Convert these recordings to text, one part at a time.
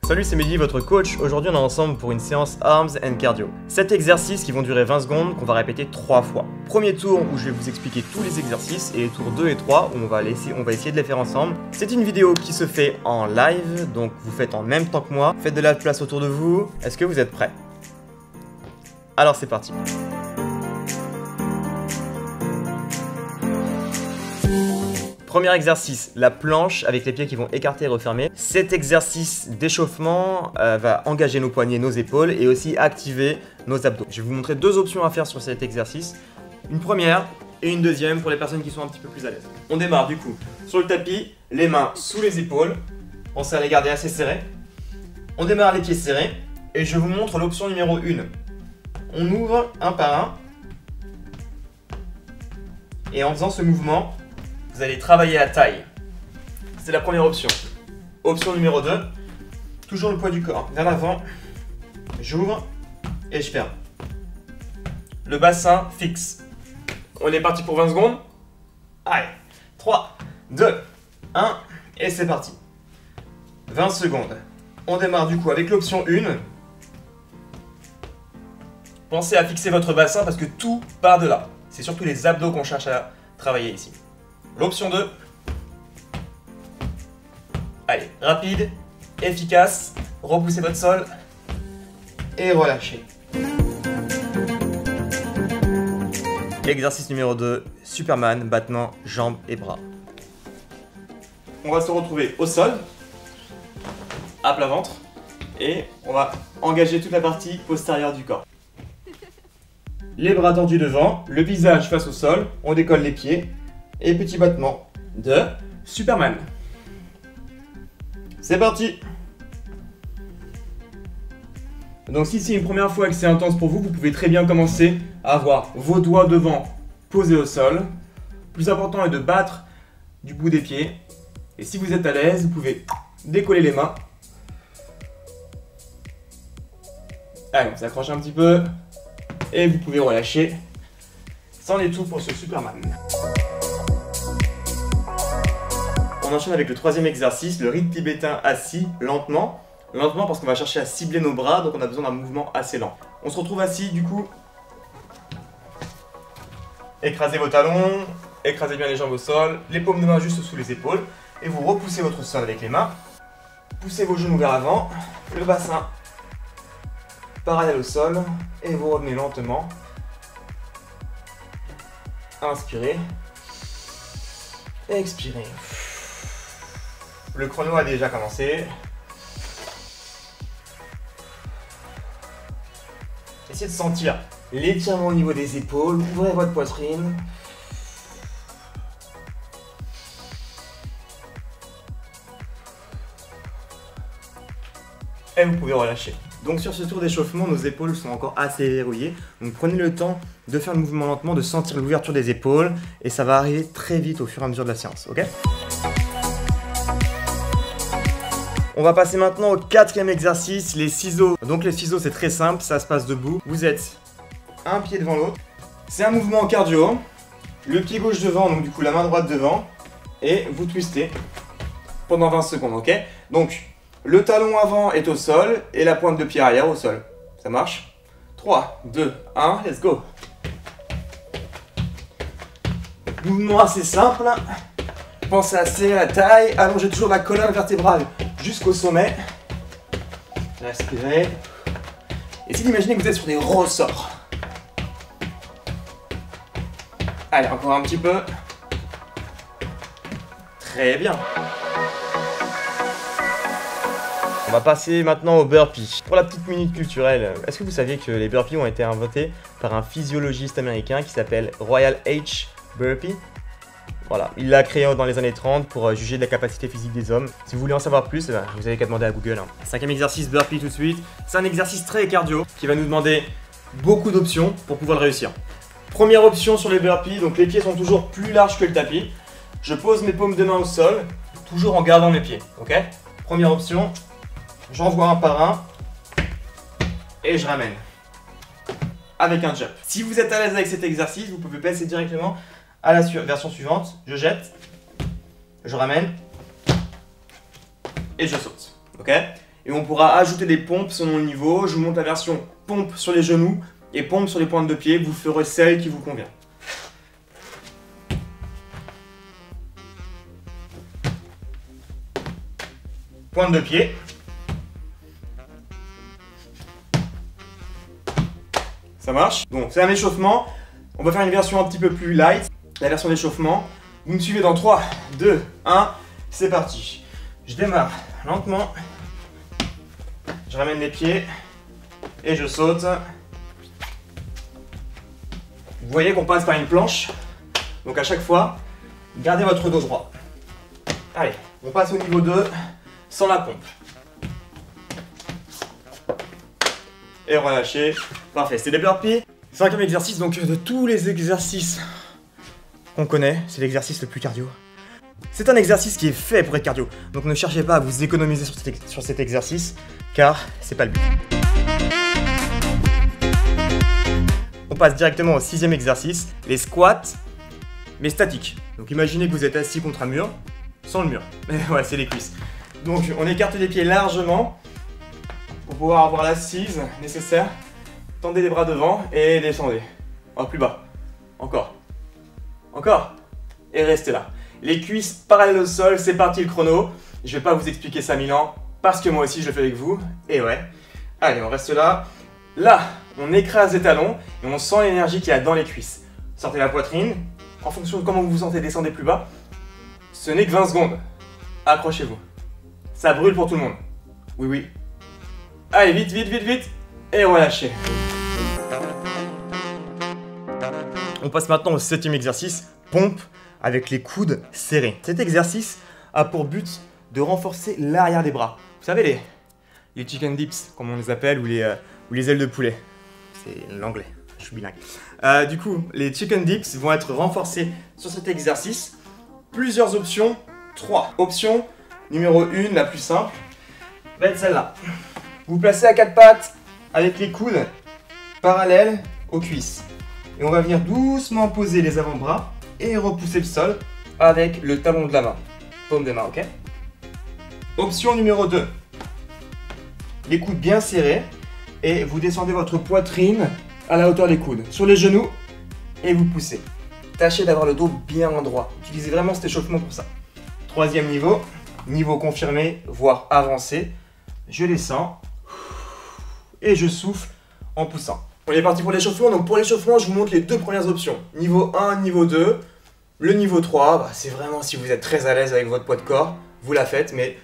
Salut, c'est Mehdi, votre coach. Aujourd'hui, on est ensemble pour une séance Arms and Cardio. 7 exercices qui vont durer 20 secondes, qu'on va répéter 3 fois. Premier tour où je vais vous expliquer tous les exercices, et les tours 2 et 3 où on va essayer de les faire ensemble. C'est une vidéo qui se fait en live, donc vous faites en même temps que moi. Faites de la place autour de vous. Est-ce que vous êtes prêts? Alors c'est parti. Premier exercice, la planche avec les pieds qui vont écarter et refermer. Cet exercice d'échauffement va engager nos poignets, nos épaules et aussi activer nos abdos. Je vais vous montrer deux options à faire sur cet exercice. Une première et une deuxième pour les personnes qui sont un petit peu plus à l'aise. On démarre du coup sur le tapis, les mains sous les épaules. Pensez à les garder assez serrées. On démarre les pieds serrés et je vous montre l'option numéro 1. On ouvre un par un et en faisant ce mouvement, vous allez travailler la taille. C'est la première option. Option numéro 2, toujours le poids du corps vers l'avant. J'ouvre et je ferme. Le bassin fixe. On est parti pour 20 secondes. Allez, 3, 2, 1 et c'est parti. 20 secondes. On démarre du coup avec l'option 1. Pensez à fixer votre bassin parce que tout part de là. C'est surtout les abdos qu'on cherche à travailler ici. L'option 2. Allez, rapide, efficace, repoussez votre sol et relâchez. Exercice numéro 2, Superman, battement, jambes et bras. On va se retrouver au sol, à plat ventre, et on va engager toute la partie postérieure du corps. Les bras tendus devant, le visage face au sol, on décolle les pieds. Et petit battement de Superman. C'est parti. Donc si c'est une première fois que c'est intense pour vous, vous pouvez très bien commencer à avoir vos doigts devant posés au sol. Le plus important est de battre du bout des pieds. Et si vous êtes à l'aise, vous pouvez décoller les mains. Allez, on s'accroche un petit peu. Et vous pouvez relâcher. C'en est tout pour ce Superman. On enchaîne avec le troisième exercice, le rite tibétain assis, lentement. Lentement parce qu'on va chercher à cibler nos bras, donc on a besoin d'un mouvement assez lent. On se retrouve assis du coup. Écrasez vos talons, écrasez bien les jambes au sol, les paumes de main juste sous les épaules. Et vous repoussez votre sol avec les mains. Poussez vos genoux vers l'avant, le bassin parallèle au sol. Et vous revenez lentement. Inspirez. Expirez. Le chrono a déjà commencé. Essayez de sentir l'étirement au niveau des épaules. Ouvrez votre poitrine. Et vous pouvez relâcher. Donc sur ce tour d'échauffement, nos épaules sont encore assez verrouillées. Donc prenez le temps de faire le mouvement lentement, de sentir l'ouverture des épaules. Et ça va arriver très vite au fur et à mesure de la séance, ok ? On va passer maintenant au quatrième exercice, les ciseaux. Donc les ciseaux, c'est très simple, ça se passe debout. Vous êtes un pied devant l'autre. C'est un mouvement en cardio. Le pied gauche devant, donc du coup la main droite devant. Et vous twistez pendant 20 secondes, ok? Donc le talon avant est au sol et la pointe de pied arrière au sol. Ça marche? 3, 2, 1, let's go. Mouvement assez simple. Pensez à serrer la taille, allongez toujours la colonne vertébrale jusqu'au sommet. Respirez. Essayez d'imaginer que vous êtes sur des ressorts. Allez, encore un petit peu. Très bien. On va passer maintenant au burpee. Pour la petite minute culturelle, est-ce que vous saviez que les burpees ont été inventés par un physiologiste américain qui s'appelle Royal H. Burpee? Voilà, il l'a créé dans les années 30 pour juger de la capacité physique des hommes. Si vous voulez en savoir plus, vous avez qu'à demander à Google. Cinquième exercice, burpee tout de suite. C'est un exercice très cardio qui va nous demander beaucoup d'options pour pouvoir le réussir. Première option sur les burpees, donc les pieds sont toujours plus larges que le tapis. Je pose mes paumes de main au sol, toujours en gardant mes pieds, ok? Première option, j'envoie un par un et je ramène avec un jump. Si vous êtes à l'aise avec cet exercice, vous pouvez passer directement à la version suivante. Je jette, je ramène et je saute. Ok? Et on pourra ajouter des pompes selon le niveau. Je vous montre la version pompe sur les genoux et pompe sur les pointes de pied. Vous ferez celle qui vous convient. Pointe de pied. Ça marche. Bon, c'est un échauffement. On va faire une version un petit peu plus light. La version d'échauffement. Vous me suivez dans 3, 2, 1. C'est parti. Je démarre lentement. Je ramène les pieds. Et je saute. Vous voyez qu'on passe par une planche. Donc à chaque fois, gardez votre dos droit. Allez, on passe au niveau 2 sans la pompe. Et relâchez. Parfait, c'est des burpees. Cinquième exercice, donc de tous les exercices qu'on connaît, c'est l'exercice le plus cardio. C'est un exercice qui est fait pour être cardio. Donc ne cherchez pas à vous économiser sur cet exercice, car c'est pas le but. On passe directement au sixième exercice, les squats, mais statiques. Donc imaginez que vous êtes assis contre un mur, sans le mur. Ouais, c'est les cuisses. Donc on écarte les pieds largement pour pouvoir avoir l'assise nécessaire. Tendez les bras devant et descendez. Oh, plus bas. Encore. Encore. Et restez là. Les cuisses parallèles au sol, c'est parti le chrono. Je vais pas vous expliquer ça 1000 ans, parce que moi aussi je le fais avec vous. Et ouais. Allez, on reste là. Là, on écrase les talons et on sent l'énergie qu'il y a dans les cuisses. Sortez la poitrine. En fonction de comment vous vous sentez, descendez plus bas. Ce n'est que 20 secondes. Accrochez-vous. Ça brûle pour tout le monde. Oui, oui. Allez, vite, vite, vite, vite. Et relâchez. On passe maintenant au septième exercice, pompe avec les coudes serrés. Cet exercice a pour but de renforcer l'arrière des bras. Vous savez, les chicken dips, comme on les appelle, ou les ailes de poulet. C'est l'anglais, je suis bilingue. Du coup, les chicken dips vont être renforcés sur cet exercice. Plusieurs options, 3. Option numéro 1, la plus simple, va être celle-là. Vous placez à 4 pattes avec les coudes parallèles aux cuisses. Et on va venir doucement poser les avant-bras et repousser le sol avec le talon de la main. Paume des mains, ok? Option numéro 2. Les coudes bien serrés et vous descendez votre poitrine à la hauteur des coudes. Sur les genoux et vous poussez. Tâchez d'avoir le dos bien endroit. Utilisez vraiment cet échauffement pour ça. Troisième niveau, niveau confirmé, voire avancé. Je descends et je souffle en poussant. On est parti pour l'échauffement, donc pour l'échauffement, je vous montre les deux premières options. Niveau 1, niveau 2. Le niveau 3, c'est vraiment si vous êtes très à l'aise avec votre poids de corps, vous la faites, mais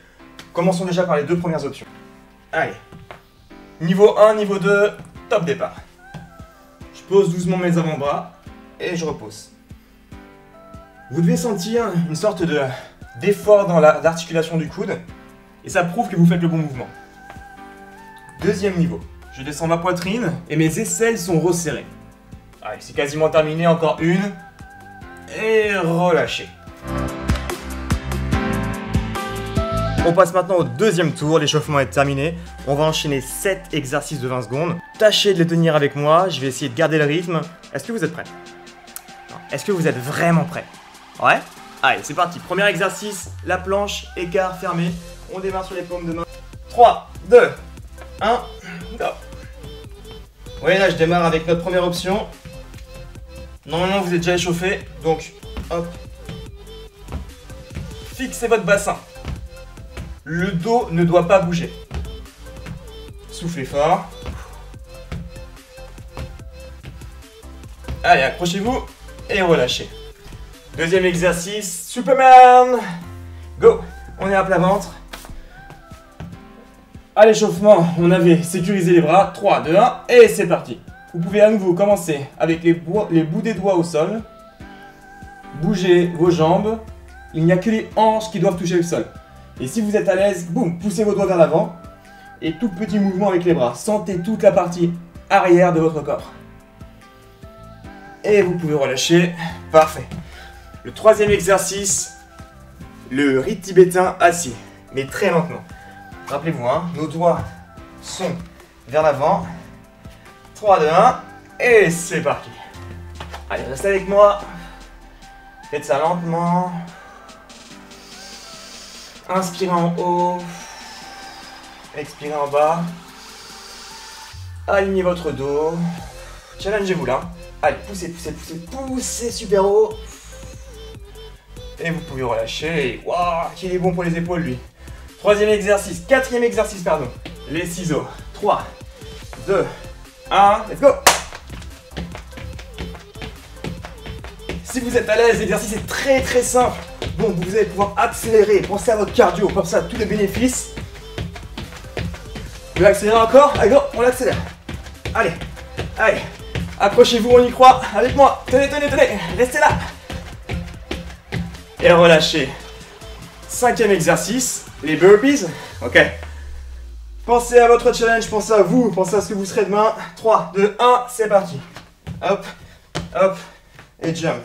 commençons déjà par les deux premières options. Allez. Niveau 1, niveau 2, top départ. Je pose doucement mes avant-bras et je repose. Vous devez sentir une sorte d'effort dans l'articulation du coude et ça prouve que vous faites le bon mouvement. Deuxième niveau. Je descends ma poitrine et mes aisselles sont resserrées. Allez, c'est quasiment terminé, encore une. Et relâchez. On passe maintenant au deuxième tour, l'échauffement est terminé. On va enchaîner 7 exercices de 20 secondes. Tâchez de les tenir avec moi, je vais essayer de garder le rythme. Est-ce que vous êtes prêts? Est-ce que vous êtes vraiment prêts? Ouais? Allez, c'est parti. Premier exercice, la planche, écart fermé. On démarre sur les paumes de main. 3, 2, 1, go. Oui, là je démarre avec notre première option. Normalement vous êtes déjà échauffé, donc hop. Fixez votre bassin. Le dos ne doit pas bouger. Soufflez fort. Allez, accrochez-vous et relâchez. Deuxième exercice, Superman. Go. On est à plat ventre. À l'échauffement, on avait sécurisé les bras. 3, 2, 1 et c'est parti. Vous pouvez à nouveau commencer avec les bouts des doigts au sol. Bougez vos jambes. Il n'y a que les hanches qui doivent toucher le sol. Et si vous êtes à l'aise, boum, poussez vos doigts vers l'avant. Et tout petit mouvement avec les bras. Sentez toute la partie arrière de votre corps. Et vous pouvez relâcher. Parfait. Le troisième exercice, le rite tibétain assis, mais très lentement. Rappelez-vous, hein, nos doigts sont vers l'avant. 3, 2, 1, et c'est parti. Allez, restez avec moi. Faites ça lentement. Inspirez en haut. Expirez en bas. Alignez votre dos. Challengez-vous là. Allez, poussez, poussez, poussez, poussez super haut. Et vous pouvez relâcher. Waouh, qu'il est bon pour les épaules lui. Quatrième exercice, pardon. Les ciseaux. 3, 2, 1, let's go. Si vous êtes à l'aise, l'exercice est très très simple. Donc vous allez pouvoir accélérer. Pensez à votre cardio, pensez à tous les bénéfices. Vous voulez accélérer encore? Allez, go, on l'accélère. Allez, allez. Accrochez-vous, on y croit. Avec moi. Tenez, tenez, tenez. Restez là. Et relâchez. 5e exercice, les burpees. Ok. Pensez à votre challenge, pensez à vous, pensez à ce que vous serez demain. 3, 2, 1, c'est parti. Hop, hop, et jump.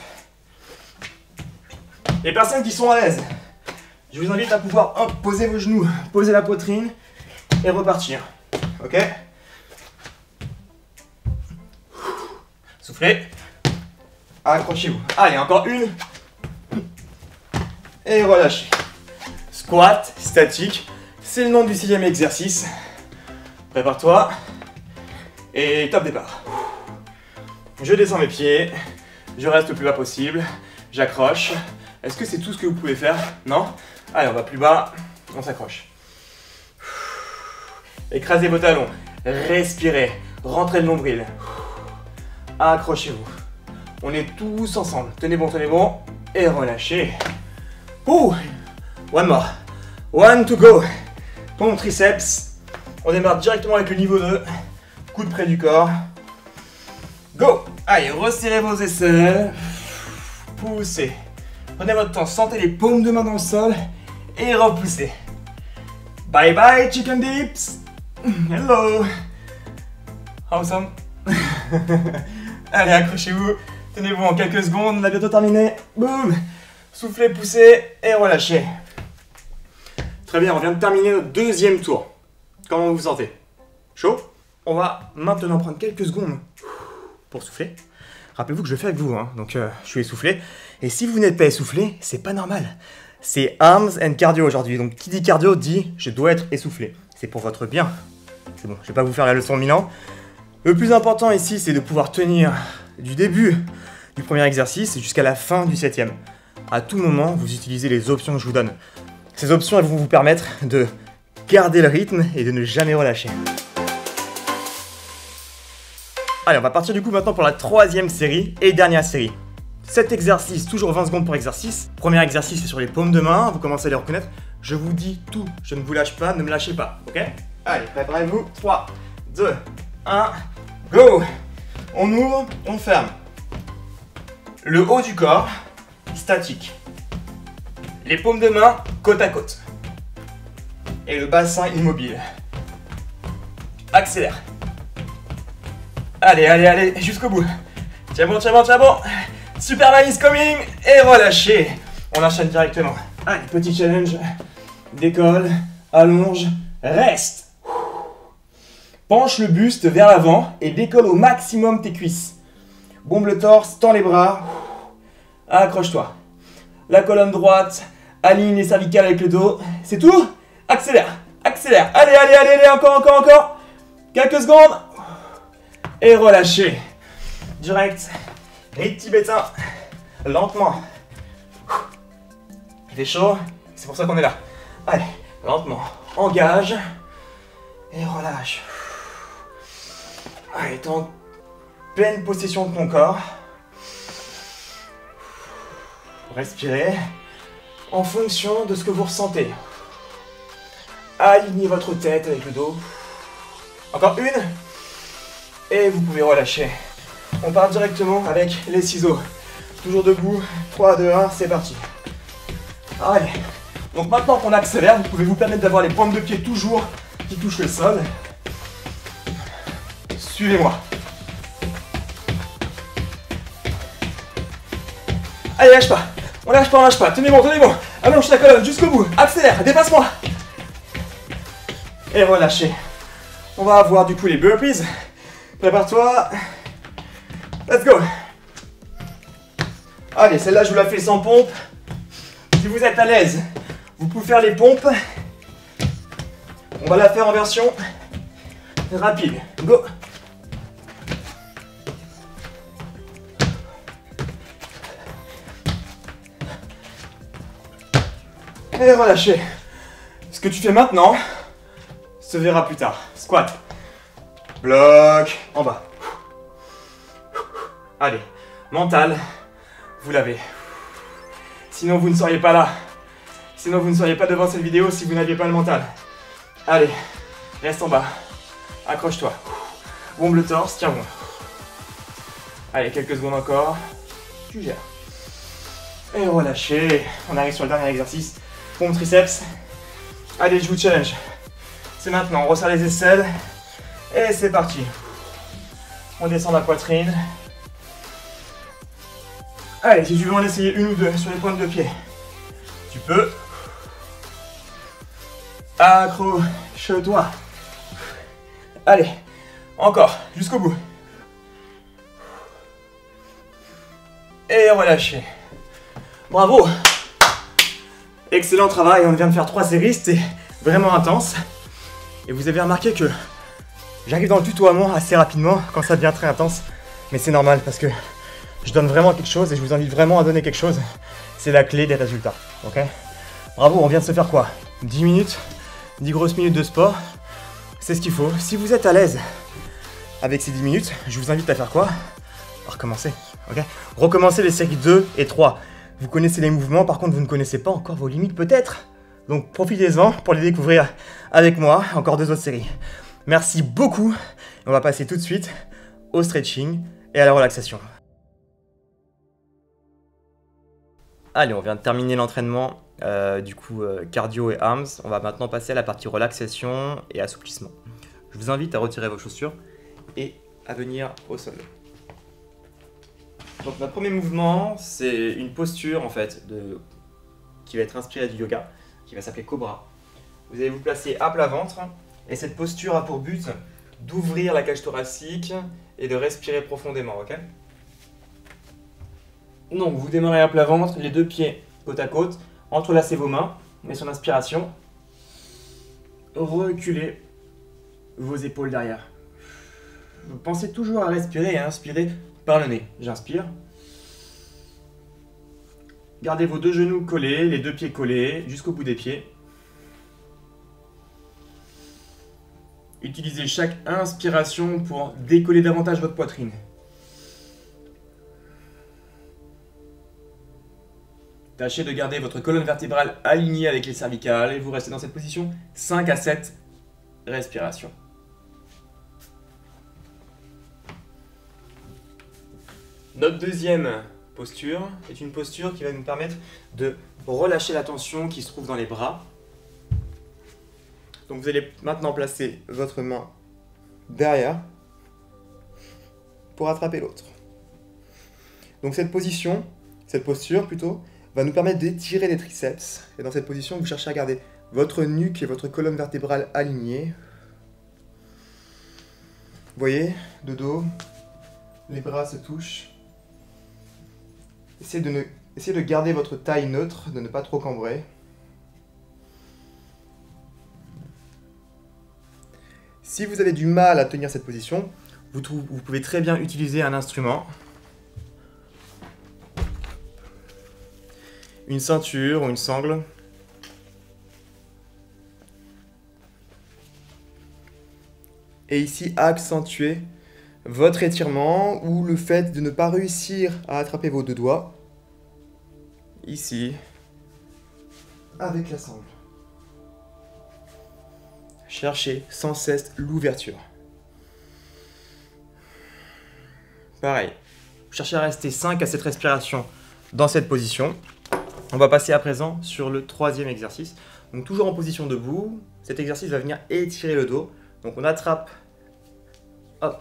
Les personnes qui sont à l'aise, je vous invite à pouvoir poser vos genoux, poser la poitrine et repartir. Ok? Soufflez. Accrochez-vous. Allez, encore une. Et relâchez. Squat, statique. C'est le nom du 6e exercice. Prépare-toi. Et top départ. Je descends mes pieds. Je reste le plus bas possible. J'accroche. Est-ce que c'est tout ce que vous pouvez faire? Non? Allez, on va plus bas. On s'accroche. Écrasez vos talons. Respirez. Rentrez le nombril. Accrochez-vous. On est tous ensemble. Tenez bon. Et relâchez. Ouh. One more. One to go. Pompe triceps. On démarre directement avec le niveau 2. Coude près du corps. Go. Allez, resserrez vos aisselles. Poussez. Prenez votre temps. Sentez les paumes de main dans le sol. Et repoussez. Bye bye chicken dips. Hello. Awesome. Allez, accrochez-vous. Tenez-vous en quelques secondes. On a bientôt terminé. Boum. Soufflez, poussez et relâchez. Très bien, on vient de terminer notre 2e tour. Comment vous vous sentez? Chaud? On va maintenant prendre quelques secondes pour souffler. Rappelez-vous que je le fais avec vous, hein. Donc je suis essoufflé. Et si vous n'êtes pas essoufflé, c'est pas normal. C'est arms and cardio aujourd'hui. Donc qui dit cardio dit je dois être essoufflé. C'est pour votre bien. C'est bon, je vais pas vous faire la leçon de 1000 ans. Le plus important ici, c'est de pouvoir tenir du début du premier exercice jusqu'à la fin du 7e. À tout moment, vous utilisez les options que je vous donne. Ces options, elles vont vous permettre de garder le rythme et de ne jamais relâcher. Allez, on va partir du coup maintenant pour la 3e série et dernière série. 7 exercices, toujours 20 secondes pour exercice. Premier exercice, c'est sur les paumes de main, vous commencez à les reconnaître. Je vous dis tout, je ne vous lâche pas, ne me lâchez pas, ok? Allez, préparez-vous, 3, 2, 1, go! On ouvre, on ferme. Le haut du corps, statique. Les paumes de main, côte à côte. Et le bassin immobile. Accélère. Allez, allez, allez, jusqu'au bout. Tiens bon. Superman is coming. Et relâchez. On enchaîne directement. Allez, petit challenge. Décolle, allonge, reste. Penche le buste vers l'avant et décolle au maximum tes cuisses. Bombe le torse, tends les bras. Accroche-toi. La colonne droite, aligne les cervicales avec le dos. C'est tout? Accélère, accélère. Allez, allez, allez, allez, encore. Quelques secondes. Et relâchez. Direct. Rythme tibétain. Lentement. Il fait chaud. C'est pour ça qu'on est là. Allez, lentement. Engage. Et relâche. Allez, t'es en pleine possession de ton corps. Respirez en fonction de ce que vous ressentez. Alignez votre tête avec le dos. Encore une. Et vous pouvez relâcher. On part directement avec les ciseaux. Toujours debout. 3, 2, 1, c'est parti. Allez. Donc maintenant qu'on accélère, vous pouvez vous permettre d'avoir les pointes de pied toujours qui touchent le sol. Suivez-moi. Allez, lâche pas. On lâche pas. Tenez bon. Allonge la colonne jusqu'au bout. Accélère, dépasse-moi. Et relâchez. On va avoir du coup les burpees. Prépare-toi. Let's go. Allez, celle-là, je vous la fais sans pompe. Si vous êtes à l'aise, vous pouvez faire les pompes. On va la faire en version rapide. Go! Et relâchez. Ce que tu fais maintenant se verra plus tard. Squat. Bloc. En bas. Allez. Mental. Vous l'avez. Sinon vous ne seriez pas là. Sinon vous ne seriez pas devant cette vidéo si vous n'aviez pas le mental. Allez. Reste en bas. Accroche-toi. Bombe le torse. Tiens bon. Allez, quelques secondes encore. Tu gères. Et relâchez. On arrive sur le dernier exercice. Pompe triceps. Allez, je vous challenge. C'est maintenant. On resserre les aisselles. Et c'est parti. On descend la poitrine. Allez, si tu veux en essayer une ou deux sur les pointes de pied, tu peux. Accroche-toi. Allez, encore, jusqu'au bout. Et relâchez. Bravo. Excellent travail, on vient de faire 3 séries, c'était vraiment intense. Et vous avez remarqué que j'arrive dans le tutoiement assez rapidement quand ça devient très intense. Mais c'est normal parce que je donne vraiment quelque chose et je vous invite vraiment à donner quelque chose. C'est la clé des résultats, ok? Bravo, on vient de se faire quoi? 10 minutes, 10 grosses minutes de sport. C'est ce qu'il faut. Si vous êtes à l'aise avec ces 10 minutes, je vous invite à faire quoi? À recommencer, ok? Recommencer les séries 2 et 3. Vous connaissez les mouvements, par contre vous ne connaissez pas encore vos limites peut-être. Donc profitez-en pour les découvrir avec moi, encore 2 autres séries. Merci beaucoup. On va passer tout de suite au stretching et à la relaxation. Allez, on vient de terminer l'entraînement, cardio et arms. On va maintenant passer à la partie relaxation et assouplissement. Je vous invite à retirer vos chaussures et à venir au sol. Donc notre premier mouvement, c'est une posture en fait qui va être inspirée du yoga, qui va s'appeler Cobra. Vous allez vous placer à plat ventre et cette posture a pour but d'ouvrir la cage thoracique et de respirer profondément, ok? Donc vous démarrez à plat ventre, les 2 pieds côte à côte, entrelacez vos mains, et sur l'inspiration, reculez vos épaules derrière. Vous pensez toujours à respirer et à inspirer par le nez. J'inspire. Gardez vos 2 genoux collés, les 2 pieds collés jusqu'au bout des pieds. Utilisez chaque inspiration pour décoller davantage votre poitrine. Tâchez de garder votre colonne vertébrale alignée avec les cervicales et vous restez dans cette position 5 à 7 respirations. Notre deuxième posture est une posture qui va nous permettre de relâcher la tension qui se trouve dans les bras. Donc vous allez maintenant placer votre main derrière pour attraper l'autre. Donc cette posture plutôt, va nous permettre d'étirer les triceps. Et dans cette position, vous cherchez à garder votre nuque et votre colonne vertébrale alignées. Vous voyez, de dos, les bras se touchent. Essayez de garder votre taille neutre, de ne pas trop cambrer. Si vous avez du mal à tenir cette position, vous pouvez très bien utiliser un instrument. Une ceinture ou une sangle. Et ici, accentuer votre étirement ou le fait de ne pas réussir à attraper vos 2 doigts. Ici, avec la sangle. Cherchez sans cesse l'ouverture. Pareil, cherchez à rester 5 à 7 respirations dans cette position. On va passer à présent sur le 3e exercice. Donc toujours en position debout, cet exercice va venir étirer le dos. Donc on attrape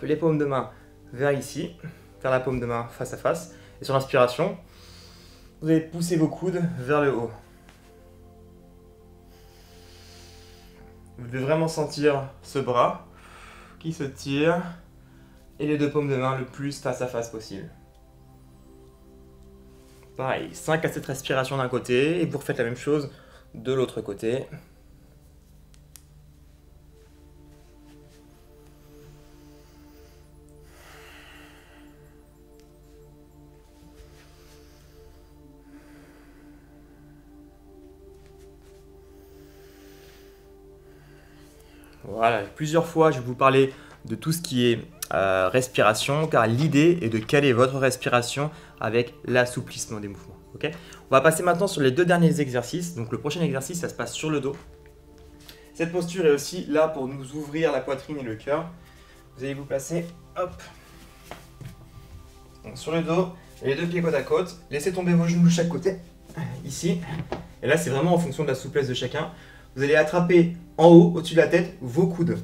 les paumes de main vers ici, vers la paume de main face à face. Et sur l'inspiration, vous allez pousser vos coudes vers le haut. Vous devez vraiment sentir ce bras qui se tire et les 2 paumes de main le plus face à face possible. Pareil, 5 à 7 respirations d'un côté et vous refaites la même chose de l'autre côté. Voilà, plusieurs fois je vais vous parler de tout ce qui est respiration, car l'idée est de caler votre respiration avec l'assouplissement des mouvements. Okay, on va passer maintenant sur les 2 derniers exercices. Donc le prochain exercice, ça se passe sur le dos. Cette posture est aussi là pour nous ouvrir la poitrine et le cœur. Vous allez vous placer, hop, donc, sur le dos, les 2 pieds côte à côte. Laissez tomber vos genoux de chaque côté, ici. Et là, c'est vraiment en fonction de la souplesse de chacun. Vous allez attraper en haut, au-dessus de la tête, vos coudes.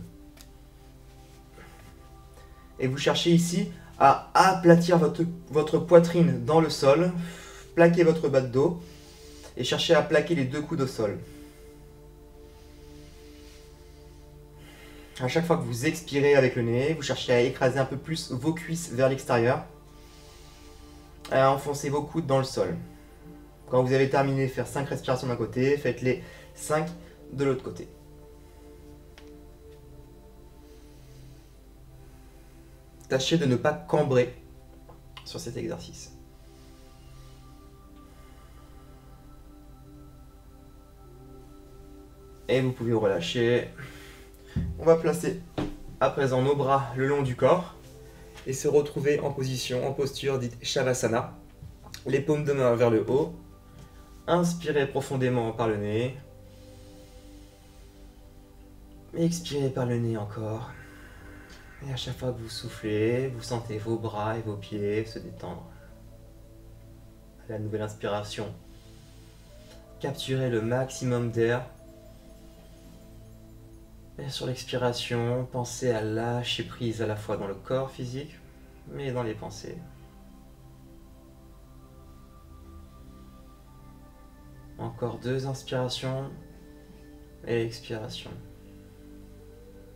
Et vous cherchez ici à aplatir votre poitrine dans le sol. Plaquez votre bas de dos et cherchez à plaquer les 2 coudes au sol. À chaque fois que vous expirez avec le nez, vous cherchez à écraser un peu plus vos cuisses vers l'extérieur. À enfoncer vos coudes dans le sol. Quand vous avez terminé de faire 5 respirations d'un côté, faites-les 5 de l'autre côté. Tâchez de ne pas cambrer sur cet exercice. Et vous pouvez relâcher. On va placer à présent nos bras le long du corps et se retrouver en position, en posture dite Shavasana. Les paumes de main vers le haut. Inspirez profondément par le nez. Expirez par le nez encore. Et à chaque fois que vous soufflez, vous sentez vos bras et vos pieds se détendre. À la nouvelle inspiration, capturez le maximum d'air. Et sur l'expiration, pensez à lâcher prise à la fois dans le corps physique, mais dans les pensées. Encore 2 inspirations et expiration.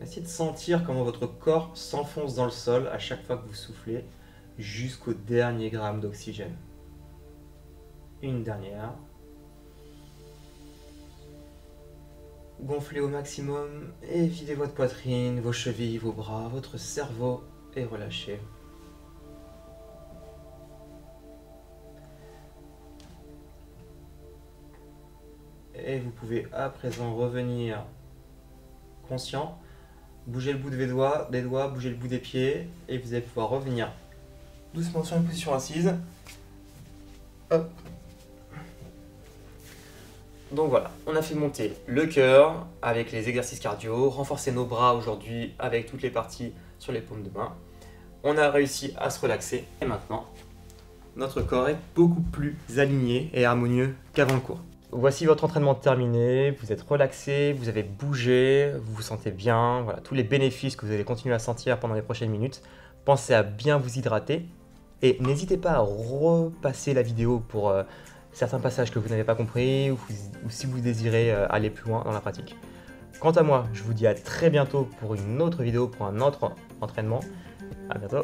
Essayez de sentir comment votre corps s'enfonce dans le sol à chaque fois que vous soufflez, jusqu'au dernier gramme d'oxygène. Une dernière. Gonflez au maximum et videz votre poitrine, vos chevilles, vos bras, votre cerveau et relâchez. Et vous pouvez à présent revenir conscient, bouger le bout des doigts, bouger le bout des pieds et vous allez pouvoir revenir doucement sur une position assise. Hop. Donc voilà, on a fait monter le cœur avec les exercices cardio, renforcer nos bras aujourd'hui avec toutes les parties sur les paumes de main. On a réussi à se relaxer et maintenant, notre corps est beaucoup plus aligné et harmonieux qu'avant le cours. Voici votre entraînement terminé, vous êtes relaxé, vous avez bougé, vous vous sentez bien, voilà, tous les bénéfices que vous allez continuer à sentir pendant les prochaines minutes. Pensez à bien vous hydrater et n'hésitez pas à repasser la vidéo pour certains passages que vous n'avez pas compris ou si vous désirez aller plus loin dans la pratique. Quant à moi, je vous dis à très bientôt pour une autre vidéo, pour un autre entraînement. À bientôt.